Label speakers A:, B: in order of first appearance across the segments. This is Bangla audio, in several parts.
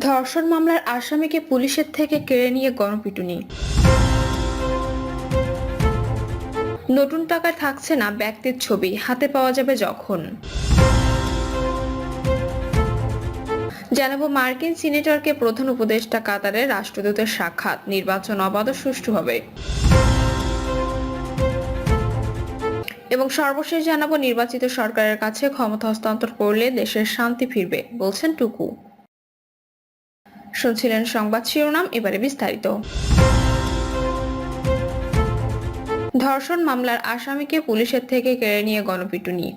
A: ধর্ষণ মামলার আসামিকে পুলিশের থেকে কেড়ে নিয়ে গণপিটুনি। নতুন টাকায় থাকছে না ব্যক্তির ছবি, হাতে পাওয়া যাবে যখন। জানাবো মার্কিন সিনেটরকে প্রধান উপদেষ্টা কাতারে রাষ্ট্রদূতের সাক্ষাৎ, নির্বাচন অবাধ ও সুষ্ঠু হবে। এবং সর্বশেষ জানাবো নির্বাচিত সরকারের কাছে ক্ষমতা হস্তান্তর করলে দেশের শান্তি ফিরবে বলছেন টুকু। শুনছিলেন সংবাদ শিরোনাম, এবারে বিস্তারিত। ধর্ষণ মামলার আসামিকে পুলিশের থেকে কেড়ে নিয়ে গণপিটুনি।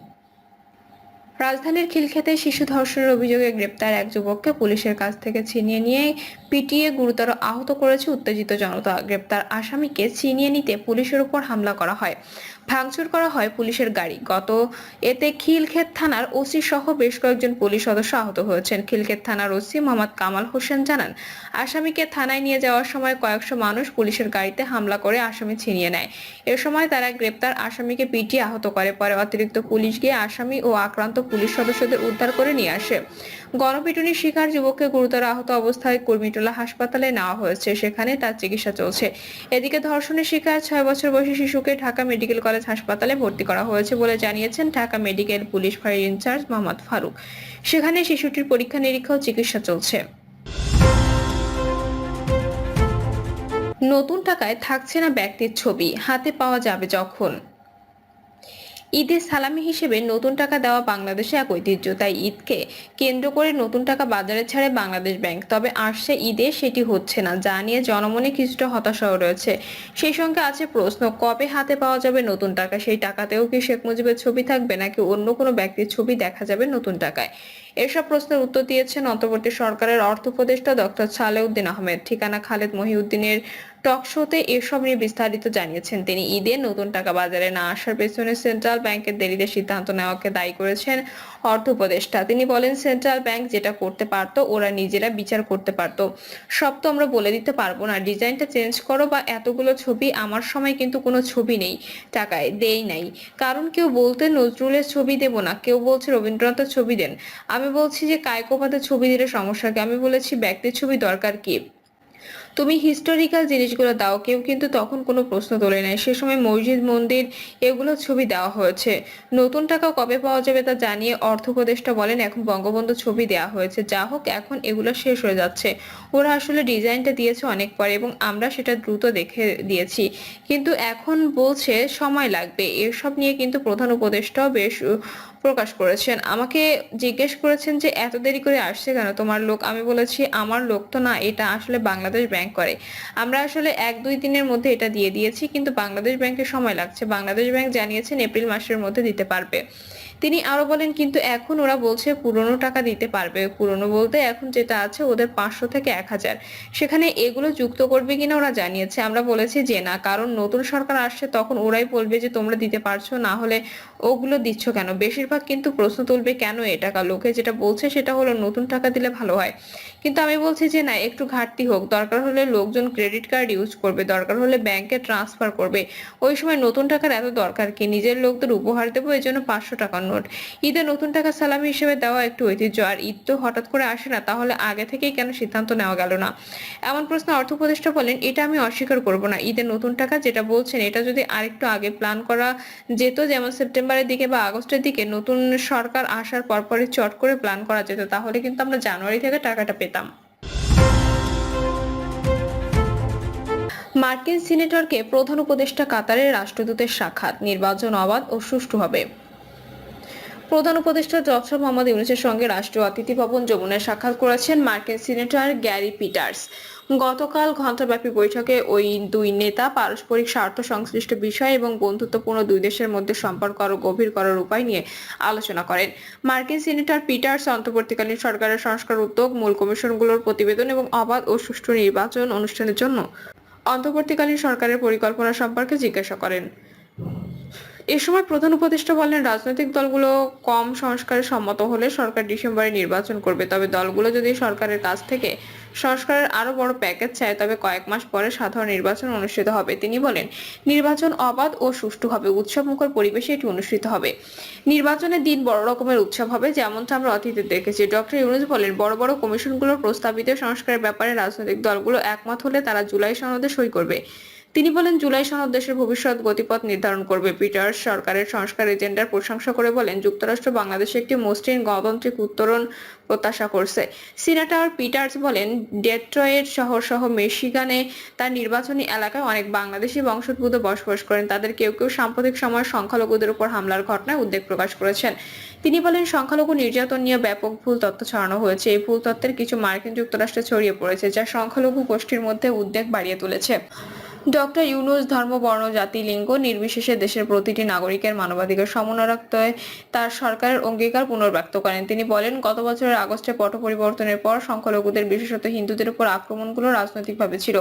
A: রাজধানীর খিলক্ষেতে শিশু ধর্ষণের অভিযোগে গ্রেপ্তার এক যুবককে পুলিশের কাছ থেকে ছিনিয়ে নিয়ে পিটিয়ে গুরুতর আহত করেছে উত্তেজিত জনতা। গ্রেপ্তার আসামিকে ছিনিয়ে নিতে পুলিশের উপর হামলা করা হয়, ভাঙচুর করা হয় পুলিশের গাড়ি। এতে খিলক্ষেত থানার ওসি সহ বেশ কয়েকজন পুলিশ সদস্য আহত হয়েছেন। খিলক্ষেত থানার ওসি মোহাম্মদ কামাল হোসেন জানান, আসামিকে থানায় নিয়ে যাওয়ার সময় কয়েকশো মানুষ পুলিশের গাড়িতে হামলা করে আসামি ছিনিয়ে নেয়। এ সময় তারা গ্রেপ্তার আসামিকে পিটিয়ে আহত করে। পরে অতিরিক্ত পুলিশ গিয়ে আসামি ও আক্রান্ত পুলিশ সদস্যদের উদ্ধার করে নিয়ে আসে। গণপিটুনির শিকার যুবককে গুরুতর আহত অবস্থায় কুর্মিটোলা হাসপাতালে নেওয়া হয়েছে, সেখানে তার চিকিৎসা চলছে। এদিকে ধর্ষণের শিকার 6 বছর বয়সী শিশুকে ঢাকা মেডিকেল কলেজ হাসপাতালে ভর্তি করা হয়েছে বলে জানিয়েছেন ঢাকা মেডিকেল পুলিশ ফাঁড়ির ইনচার্জ মোহাম্মদ ফারুক। সেখানে শিশুটির পরীক্ষা নিরীক্ষা ও চিকিৎসা চলছে। নতুন টাকায় থাকছে না ব্যক্তির ছবি, হাতে পাওয়া যাবে যখন। ঈদের সালামি হিসেবে নতুন টাকা দেওয়া বাংলাদেশে এক ঐতিহ্য, তাই ঈদকে কেন্দ্র করে নতুন টাকা বাজারে ছাড়ে বাংলাদেশ ব্যাংক। তবে আসছে ঈদে সেটি হচ্ছে না, যা নিয়ে জনমনে কিছুটা হতাশাও রয়েছে। সেই সঙ্গে আছে প্রশ্ন, কবে হাতে পাওয়া যাবে নতুন টাকা? সেই টাকাতেও কি শেখ মুজিবের ছবি থাকবে, নাকি অন্য কোনো ব্যক্তির ছবি দেখা যাবে নতুন টাকায়? এসব প্রশ্নের উত্তর দিয়েছেন অন্তর্বর্তী সরকারের অর্থ উপদেষ্টা ডক্টর সালেউদ্দিন আহমেদ। ঠিকানা খালেদ মহিউদ্দিনের টক শোতে এসব নিয়ে বিস্তারিত জানিয়েছেন তিনি। ঈদে নতুন টাকা বাজারে না আসার পেছনে সেন্ট্রাল ব্যাংকের দেরিতে সিদ্ধান্ত নেওয়াকে দায়ী করেছেন অর্থ উপদেষ্টা। তিনি বলেন, সেন্ট্রাল ব্যাংক যেটা করতে পারতো ওরা নিজেরা বিচার করতে পারতো। সব তো আমরা বলে দিতে পারবো না, ডিজাইনটা চেঞ্জ করো বা এতগুলো ছবি। আমার সময় কিন্তু কোনো ছবি নেই, টাকায় দেই নাই। কারণ কেউ বলতে নজরুলের ছবি দেব না, কেউ বলছে রবীন্দ্রনাথের ছবি দেন। আমি বলছি যে কায়কোপাতের ছবি দিলে সমস্যা কি? আমি বলেছি ব্যক্তির ছবি দরকার কি, তুমি হিস্টোরিক্যাল জিনিসগুলো দাও। কেউ কিন্তু তখন কোনো প্রশ্ন তোলে নাই। সে সময় মসজিদ, মন্দির এগুলো ছবি দেওয়া হয়েছে। নতুন টাকা কবে পাওয়া যাবে তা জানিয়ে অর্থ উপদেষ্টা বলেন, এখন বঙ্গবন্ধু ছবি দেওয়া হয়েছে, যা হোক এখন এগুলো শেষ হয়ে যাচ্ছে। ওরা আসলে ডিজাইনটা দিয়েছে অনেক পরে এবং আমরা সেটা দ্রুত দেখে দিয়েছি, কিন্তু এখন বলছে সময় লাগবে। এসব নিয়ে কিন্তু প্রধান উপদেষ্টাও বেশ প্রকাশ করেছেন। আমাকে জিজ্ঞেস করেছেন যে এত দেরি করে আসছে কেন তোমার লোক? আমি বলেছি আমার লোক তো না, এটা আসলে বাংলাদেশ ব্যাংক করে। আমরা আসলে 1-2 দিনের মধ্যে এটা দিয়ে দিয়েছি, কিন্তু বাংলাদেশ ব্যাংকের সময় লাগছে। বাংলাদেশ ব্যাংক জানিয়েছেন এপ্রিল মাসের মধ্যে দিতে পারবে। তিনি আরো বলেন, কিন্তু এখন ওরা বলছে পুরনো টাকা দিতে পারবে। পুরনো বলতে এখন যেটা আছে ওদের 500 থেকে 1000, সেখানে এগুলো যুক্ত করবে কিনা ওরা জানিয়েছে। আমরা বলেছি যে না, কারণ নতুন সরকার আসছে তখন ওরাই বলবে যে তোমরা দিতে পারছো না, হলে ওগুলো দিচ্ছ কেন। বেশিরভাগ কিন্তু প্রশ্ন তুলবে কেন এ টাকা। লোকে যেটা বলছে সেটা হলো নতুন টাকা দিলে ভালো হয়, কিন্তু আমি বলছি যে না, একটু ঘাটতি হোক। দরকার হলে লোকজন ক্রেডিট কার্ড ইউজ করবে, দরকার হলে ব্যাংকে ট্রান্সফার করবে। ওই সময় নতুন টাকার এত দরকার কি? নিজের লোকদের উপহার দেবো, এই জন্য 500 টাকার নোট। ঈদে নতুন টাকা সালামি হিসেবে দেওয়া একটু ঐতিহ্য, আর ঈদ তো হঠাৎ করে আসে না, তাহলে আগে থেকেই কেন সিদ্ধান্ত নেওয়া গেল না? এমন প্রশ্ন অর্থ উপদেষ্টা বলেন, এটা আমি অস্বীকার করব না। ঈদের নতুন টাকা যেটা বলছেন, এটা যদি আরেকটু আগে প্ল্যান করা যেত, যেমন সেপ্টেম্বরের দিকে বা আগস্টের দিকে, নতুন সরকার আসার পরপরই চট করে প্ল্যান করা যেত, তাহলে কিন্তু আমরা জানুয়ারি থেকে টাকাটা পেতাম। মার্কিন সিনেটরকে প্রধান উপদেষ্টা কাতারে রাষ্ট্রদূতের সাক্ষাৎ, নির্বাচন অবাধ ও সুষ্ঠু হবে। প্রধান উপদেষ্টা ডক্টর মোহাম্মদ ইউনূসের সঙ্গে রাষ্ট্রীয় অতিথি ভবন যমুনায় সাক্ষাৎ করেছেন মার্কিন সিনেটর গ্যারি পিটার্স। গতকাল ঘণ্টাব্যাপী বৈঠকে ওই দুই নেতা পারস্পরিক স্বার্থ সংশ্লিষ্ট বিষয় এবং বন্ধুত্বপূর্ণ দুই দেশের মধ্যে সম্পর্ক আরো গভীর করার উপায় নিয়ে আলোচনা করেন। মার্কিন সিনেটর পিটার্স অন্তর্বর্তীকালীন সরকারের সংস্কার উদ্যোগ, মূল কমিশনগুলোর প্রতিবেদন এবং অবাধ ও সুষ্ঠু নির্বাচন অনুষ্ঠানের জন্য অন্তর্বর্তীকালীন সরকারের পরিকল্পনা সম্পর্কে জিজ্ঞাসা করেন। এ সময় প্রধান উপদেষ্টা বলেন, রাজনৈতিক দলগুলো কম সংস্কারে সম্মত হলে সরকার ডিসেম্বরে নির্বাচন করবে। তবে দলগুলো যদি সরকারের কাছ থেকে সংস্কারের আরো বড় প্যাকেজ চায়, তবে কয়েক মাস পরে সাধারণ নির্বাচন অনুষ্ঠিত হবে। তিনি বলেন, নির্বাচন অবাধ ও সুষ্ঠু হবে, উৎসবমুখর পরিবেশে এটি অনুষ্ঠিত হবে। নির্বাচনের দিন বড় রকমের উৎসব হবে, যেমনটা আমরা অতীতে দেখেছি। ডক্টর ইউনূস বলেন, বড় বড় কমিশনগুলোর প্রস্তাবিত সংস্কারের ব্যাপারে রাজনৈতিক দলগুলো একমত হলে তারা জুলাই সনদে সই করবে। তিনি বলেন, জুলাই সনদ দেশের ভবিষ্যৎ গতিপথ নির্ধারণ করবে। পিটার্স সরকারের সংস্কার এজেন্ডার প্রশংসা করে বলেন, যুক্তরাষ্ট্র বাংলাদেশে একটি মসৃণ গণতান্ত্রিক উত্তরণ প্রত্যাশা করছে। সিনেটর পিটার্স বলেন, ডেট্রয়েট শহর সহ মিশিগানে তার নির্বাচনী এলাকায় অনেক বাংলাদেশি বংশোদ্ভূত বসবাস করেন। তাদের কেউ কেউ সাম্প্রতিক সময়ে সংখ্যালঘুদের উপর হামলার ঘটনায় উদ্বেগ প্রকাশ করেছেন। তিনি বলেন, সংখ্যালঘু নির্যাতন নিয়ে ব্যাপক ভুল তথ্য ছড়ানো হয়েছে। এই ভুল তথ্যের কিছু মার্কিন যুক্তরাষ্ট্রে ছড়িয়ে পড়েছে, যা সংখ্যালঘু গোষ্ঠীর মধ্যে উদ্বেগ বাড়িয়ে তুলেছে। ডক্টর ইউনূস ধর্ম, বর্ণ, জাতি, লিঙ্গ নির্বিশেষে দেশের প্রতিটি নাগরিকের মানবাধিকার সমুন্নয় রাখতে তার সরকারের অঙ্গীকার পুনর্ব্যক্ত করেন। তিনি বলেন, গত বছরের আগস্টে পট পরিবর্তনের পর সংখ্যালঘুদের, বিশেষত হিন্দুদের উপর আক্রমণগুলো রাজনৈতিকভাবে ছিল,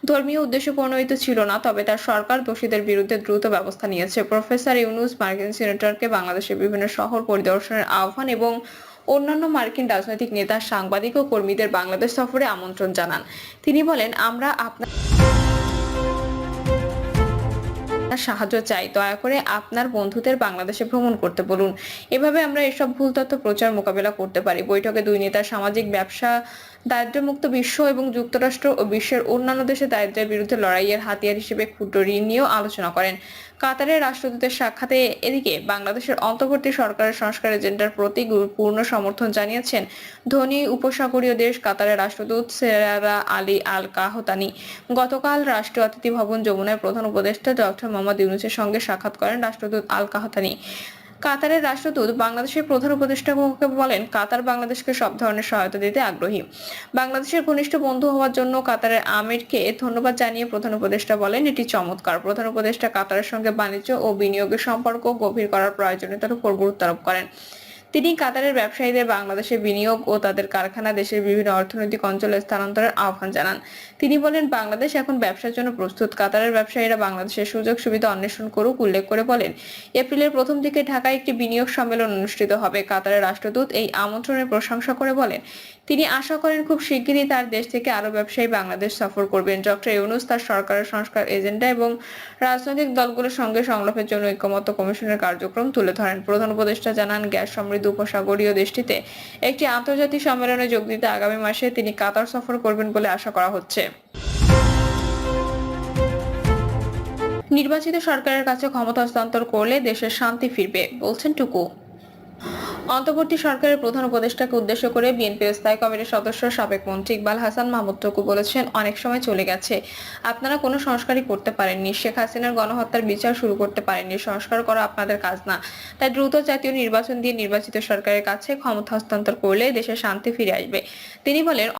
A: ধর্মীয় উদ্দেশ্য প্রণোদিত ছিল না। তবে তার সরকার দোষীদের বিরুদ্ধে দ্রুত ব্যবস্থা নিয়েছে। প্রফেসর ইউনূস মার্কিন সিনেটরকে বাংলাদেশের বিভিন্ন শহর পরিদর্শনের আহ্বান এবং অন্যান্য মার্কিন রাজনৈতিক নেতা, সাংবাদিক ও কর্মীদের বাংলাদেশ সফরে আমন্ত্রণ জানান। তিনি বলেন, আমরা আপনার সাহায্য চাই, দয়া করে আপনার বন্ধুদের বাংলাদেশে ভ্রমণ করতে বলুন। এভাবে আমরা এসব ভুল তথ্য প্রচার মোকাবেলা করতে পারি। বৈঠকে দুই নেতা সামাজিক, ব্যবসা, দারিদ্র্যমুক্ত বিশ্ব এবং যুক্তরাষ্ট্র ও বিশ্বের অন্যান্য দেশে দারিদ্র্যের বিরুদ্ধে লড়াইয়ের হাতিয়ার হিসেবে ক্ষুদ্র ঋণ নিয়েও আলোচনা করেন। কাতারের রাষ্ট্রদূতের সাক্ষাতে এদিকে বাংলাদেশের অন্তর্বর্তী সরকারের সংস্কার এজেন্ডার প্রতি পূর্ণ সমর্থন জানিয়েছেন ধনী উপসাগরীয় দেশ কাতারের রাষ্ট্রদূত সেরারা আলী আল কাহতানি। গতকাল রাষ্ট্রীয় অতিথি ভবন যমুনায় প্রধান উপদেষ্টা ডক্টর মোহাম্মদ ইউনূসের সঙ্গে সাক্ষাৎ করেন রাষ্ট্রদূত আল কাহতানি। কাতারের রাষ্ট্রদূত বাংলাদেশের প্রধান উপদেষ্টাকে বলেন, কাতার বাংলাদেশকে সব ধরনের সহায়তা দিতে আগ্রহী। বাংলাদেশের ঘনিষ্ঠ বন্ধু হওয়ার জন্য কাতারের আমিরকে ধন্যবাদ জানিয়ে প্রধান উপদেষ্টা বলেন, এটি চমৎকার। প্রধান উপদেষ্টা কাতারের সঙ্গে বাণিজ্য ও বিনিয়োগের সম্পর্ক গভীর করার প্রয়োজনীয়তার উপর গুরুত্ব আরোপ করেন। তিনি কাতারের ব্যবসায়ীদের বাংলাদেশে বিনিয়োগ ও তাদের কারখানা দেশের বিভিন্ন অর্থনৈতিক অঞ্চলে স্থানান্তরের আহ্বান জানান। তিনি বলেন, বাংলাদেশ এখন ব্যবসার জন্য প্রস্তুত। কাতারের ব্যবসায়ীরা বাংলাদেশের সুযোগ সুবিধা অন্বেষণ করুক। উল্লেখ করে বলেন, এপ্রিলের প্রথম দিকে ঢাকায় একটি বিনিয়োগ সম্মেলন অনুষ্ঠিত হবে। কাতারের রাষ্ট্রদূত এই আমন্ত্রণের প্রশংসা করে বলেন, তিনি আশা করেন খুব শিগগিরই তার দেশ থেকে আরো ব্যবসায়ী বাংলাদেশ সফর করবেন। ডক্টর ইউনূস তার সরকারের সংস্কার এজেন্ডা এবং রাজনৈতিক দলগুলোর সঙ্গে সংলাপের জন্য ঐকমত্য কমিশনের কার্যক্রম তুলে ধরেন। প্রধান উপদেষ্টা জানান, গ্যাস সমৃদ্ধ উপসাগরীয় দেশটিতে একটি আন্তর্জাতিক সম্মেলনে যোগ দিতে আগামী মাসে তিনি কাতার সফর করবেন বলে আশা করা হচ্ছে। নির্বাচিত সরকারের কাছে ক্ষমতা হস্তান্তর করলে দেশের শান্তি ফিরবে, বলছেন টুকু। অন্তর্বর্তী সরকারের প্রধান উপদেষ্টাকে উদ্দেশ্য করে বিএনপির স্থায়ী কমিটির সদস্য সাবেক মন্ত্রী ইকবাল হাসান মাহমুদ টুকু বলেছেন, অনেক সময় চলে গেছে, আপনারা কোনো সংস্কারই করতে পারেননি, শেখ হাসিনার গণহত্যার বিচার শুরু করতে পারেননি, সংস্কার করা আপনাদের কাজ না। তাই দ্রুত জাতীয় নির্বাচন দিয়ে নির্বাচিত সরকারের কাছে ক্ষমতা হস্তান্তর করলে দেশে শান্তি ফিরে আসবে। তিনি বলেন,